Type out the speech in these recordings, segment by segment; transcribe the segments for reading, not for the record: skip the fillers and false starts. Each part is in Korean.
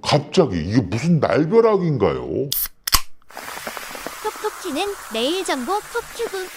갑자기 이게 무슨 날벼락인가요? 톡톡 튀는 매일 정보 톡튜브.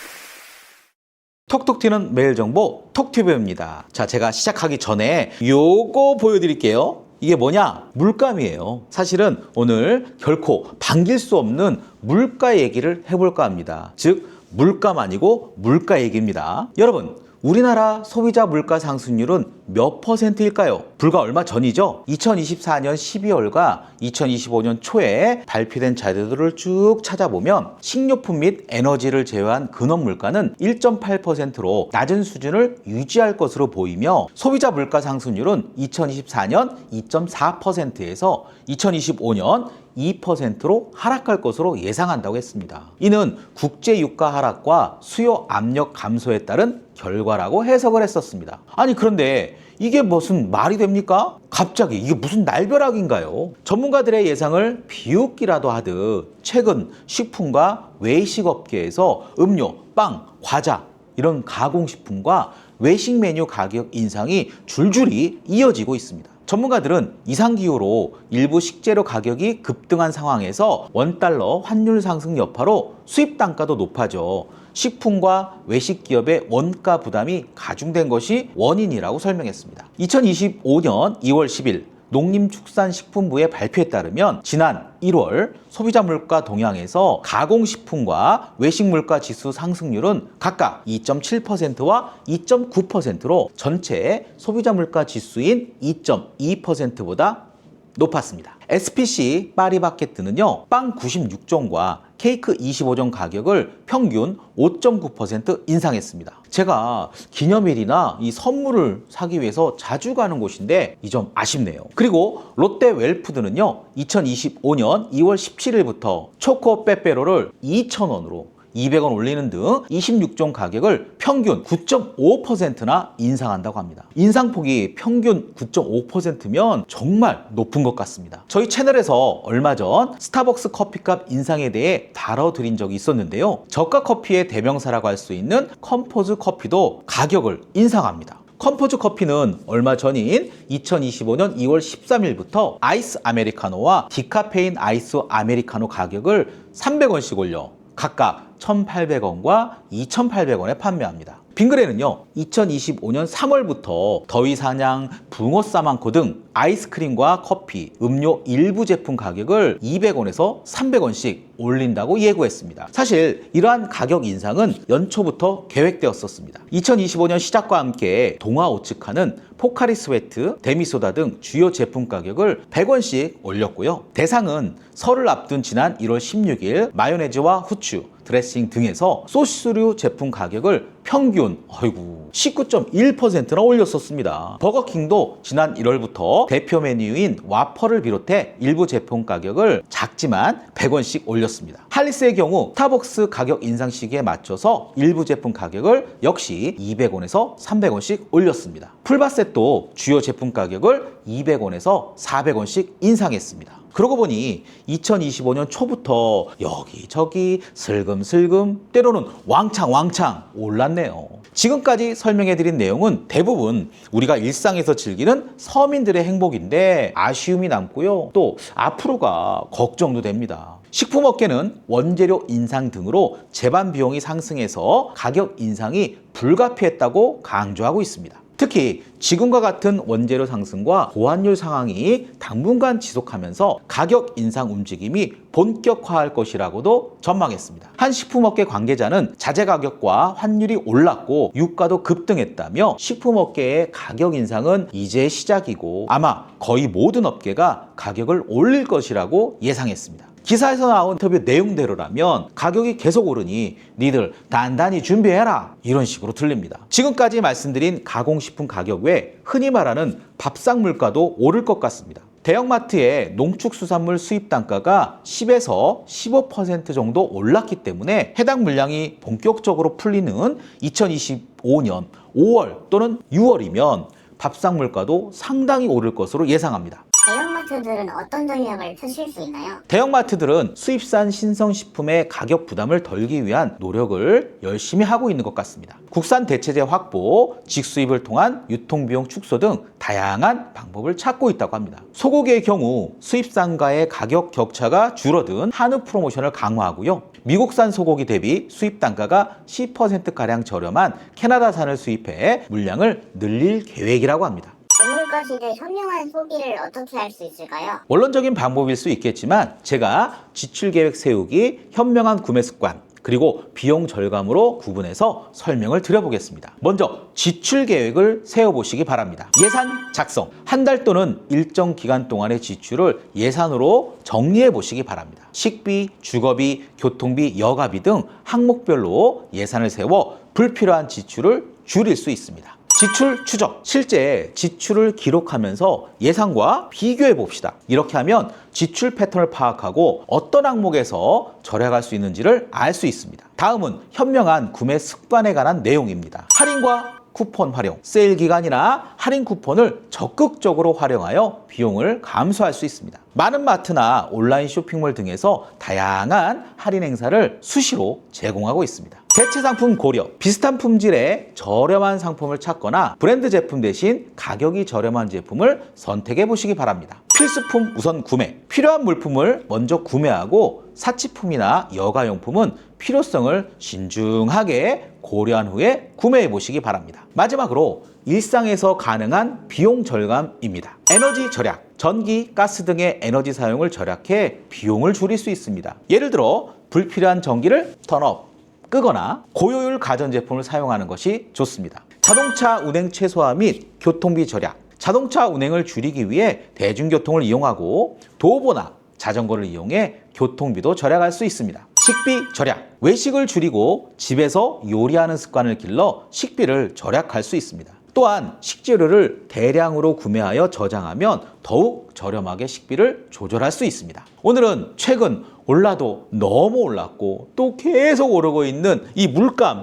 톡톡 튀는 매일 정보 톡튜브입니다. 자, 제가 시작하기 전에 요거 보여드릴게요. 이게 뭐냐? 물감이에요. 사실은 오늘 결코 반길 수 없는 물가 얘기를 해볼까 합니다. 즉, 물감 아니고 물가 얘기입니다. 여러분, 우리나라 소비자 물가 상승률은 몇 %일까요? 불과 얼마 전이죠. 2024년 12월과 2025년 초에 발표된 자료들을 쭉 찾아보면 식료품 및 에너지를 제외한 근원 물가는 1.8%로 낮은 수준을 유지할 것으로 보이며, 소비자 물가 상승률은 2024년 2.4%에서 2025년 2%로 하락할 것으로 예상한다고 했습니다. 이는 국제 유가 하락과 수요 압력 감소에 따른 결과라고 해석을 했었습니다. 아니, 그런데 이게 무슨 말이 됩니까? 갑자기 이게 무슨 날벼락인가요? 전문가들의 예상을 비웃기라도 하듯 최근 식품과 외식 업계에서 음료, 빵, 과자 이런 가공식품과 외식 메뉴 가격 인상이 줄줄이 이어지고 있습니다. 전문가들은 이상기후로 일부 식재료 가격이 급등한 상황에서 원달러 환율 상승 여파로 수입 단가도 높아져 식품과 외식 기업의 원가 부담이 가중된 것이 원인이라고 설명했습니다. 2025년 2월 10일 농림축산식품부의 발표에 따르면 지난 1월 소비자 물가 동향에서 가공식품과 외식 물가 지수 상승률은 각각 2.7%와 2.9%로 전체 소비자 물가 지수인 2.2%보다 높았습니다. SPC 파리바게뜨는요, 빵 96종과 케이크 25종 가격을 평균 5.9% 인상했습니다. 제가 기념일이나 이 선물을 사기 위해서 자주 가는 곳인데 이 점 아쉽네요. 그리고 롯데 웰푸드는요, 2025년 2월 17일부터 초코 빼빼로를 2,000원으로 200원 올리는 등 26종 가격을 평균 9.5%나 인상한다고 합니다. 인상폭이 평균 9.5%면 정말 높은 것 같습니다. 저희 채널에서 얼마 전 스타벅스 커피값 인상에 대해 다뤄드린 적이 있었는데요. 저가 커피의 대명사라고 할 수 있는 컴포즈 커피도 가격을 인상합니다. 컴포즈 커피는 얼마 전인 2025년 2월 13일부터 아이스 아메리카노와 디카페인 아이스 아메리카노 가격을 300원씩 올려 각각 1,800원과 2,800원에 판매합니다. 빙그레는요, 2025년 3월부터 더위사냥, 붕어싸만코 등 아이스크림과 커피, 음료 일부 제품 가격을 200원에서 300원씩 올린다고 예고했습니다. 사실 이러한 가격 인상은 연초부터 계획되었었습니다. 2025년 시작과 함께 동아 오츠카는 포카리 스웨트, 데미소다 등 주요 제품 가격을 100원씩 올렸고요. 대상은 설을 앞둔 지난 1월 16일 마요네즈와 후추, 드레싱 등에서 소스류 제품 가격을 평균 19.1%나 올렸었습니다. 버거킹도 지난 1월부터 대표 메뉴인 와퍼를 비롯해 일부 제품 가격을 작지만 100원씩 올렸습니다. 할리스의 경우 스타벅스 가격 인상 시기에 맞춰서 일부 제품 가격을 역시 200원에서 300원씩 올렸습니다. 풀바셋도 주요 제품 가격을 200원에서 400원씩 인상했습니다. 그러고 보니 2025년 초부터 여기저기 슬금슬금 때로는 왕창 올랐네요. 지금까지 설명해드린 내용은 대부분 우리가 일상에서 즐기는 서민들의 행복인데 아쉬움이 남고요. 또 앞으로가 걱정도 됩니다. 식품업계는 원재료 인상 등으로 제반 비용이 상승해서 가격 인상이 불가피했다고 강조하고 있습니다. 특히 지금과 같은 원재료 상승과 고환율 상황이 당분간 지속하면서 가격 인상 움직임이 본격화할 것이라고도 전망했습니다. 한 식품업계 관계자는 자재 가격과 환율이 올랐고 유가도 급등했다며 식품업계의 가격 인상은 이제 시작이고 아마 거의 모든 업계가 가격을 올릴 것이라고 예상했습니다. 기사에서 나온 인터뷰 내용대로라면 가격이 계속 오르니 니들 단단히 준비해라 이런 식으로 들립니다. 지금까지 말씀드린 가공식품 가격 외 흔히 말하는 밥상 물가도 오를 것 같습니다. 대형마트의 농축수산물 수입 단가가 10에서 15% 정도 올랐기 때문에 해당 물량이 본격적으로 풀리는 2025년 5월 또는 6월이면 밥상 물가도 상당히 오를 것으로 예상합니다. 대형마트 대형마트들은 어떤 전략을 펼칠 수 있나요? 대형마트들은 수입산 신성식품의 가격 부담을 덜기 위한 노력을 열심히 하고 있는 것 같습니다. 국산 대체재 확보, 직수입을 통한 유통비용 축소 등 다양한 방법을 찾고 있다고 합니다. 소고기의 경우 수입산과의 가격 격차가 줄어든 한우 프로모션을 강화하고요. 미국산 소고기 대비 수입 단가가 10%가량 저렴한 캐나다산을 수입해 물량을 늘릴 계획이라고 합니다. 고물가 시대 현명한 소비를 어떻게 할 수 있을까요? 원론적인 방법일 수 있겠지만 제가 지출 계획 세우기, 현명한 구매 습관, 그리고 비용 절감으로 구분해서 설명을 드려보겠습니다. 먼저 지출 계획을 세워보시기 바랍니다. 예산 작성. 한 달 또는 일정 기간 동안의 지출을 예산으로 정리해 보시기 바랍니다. 식비, 주거비, 교통비, 여가비 등 항목별로 예산을 세워 불필요한 지출을 줄일 수 있습니다. 지출 추적. 실제 지출을 기록하면서 예상과 비교해 봅시다. 이렇게 하면 지출 패턴을 파악하고 어떤 항목에서 절약할 수 있는지를 알 수 있습니다. 다음은 현명한 구매 습관에 관한 내용입니다. 할인과 쿠폰 활용. 세일 기간이나 할인 쿠폰을 적극적으로 활용하여 비용을 감소할 수 있습니다. 많은 마트나 온라인 쇼핑몰 등에서 다양한 할인 행사를 수시로 제공하고 있습니다. 대체 상품 고려. 비슷한 품질의 저렴한 상품을 찾거나 브랜드 제품 대신 가격이 저렴한 제품을 선택해 보시기 바랍니다. 필수품 우선 구매. 필요한 물품을 먼저 구매하고 사치품이나 여가용품은 필요성을 신중하게 고려한 후에 구매해 보시기 바랍니다. 마지막으로 일상에서 가능한 비용 절감입니다. 에너지 절약. 전기, 가스 등의 에너지 사용을 절약해 비용을 줄일 수 있습니다. 예를 들어 불필요한 전기를 턴업, 끄거나 고효율 가전제품을 사용하는 것이 좋습니다. 자동차 운행 최소화 및 교통비 절약. 자동차 운행을 줄이기 위해 대중교통을 이용하고 도보나 자전거를 이용해 교통비도 절약할 수 있습니다. 식비 절약. 외식을 줄이고 집에서 요리하는 습관을 길러 식비를 절약할 수 있습니다. 또한 식재료를 대량으로 구매하여 저장하면 더욱 저렴하게 식비를 조절할 수 있습니다. 오늘은 최근 올라도 너무 올랐고 또 계속 오르고 있는 이 물가에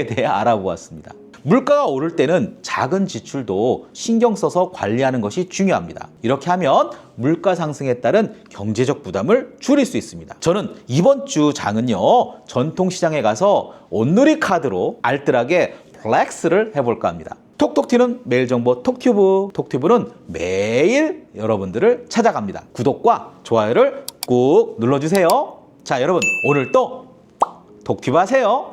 대해 알아보았습니다. 물가가 오를 때는 작은 지출도 신경 써서 관리하는 것이 중요합니다. 이렇게 하면 물가 상승에 따른 경제적 부담을 줄일 수 있습니다. 저는 이번 주 장은요, 전통시장에 가서 온누리 카드로 알뜰하게 플렉스를 해볼까 합니다. 톡톡 튀는 매일 정보 톡튜브. 톡튜브는 매일 여러분들을 찾아갑니다. 구독과 좋아요를 꾹 눌러주세요. 자, 여러분 오늘 또 톡튜브 하세요.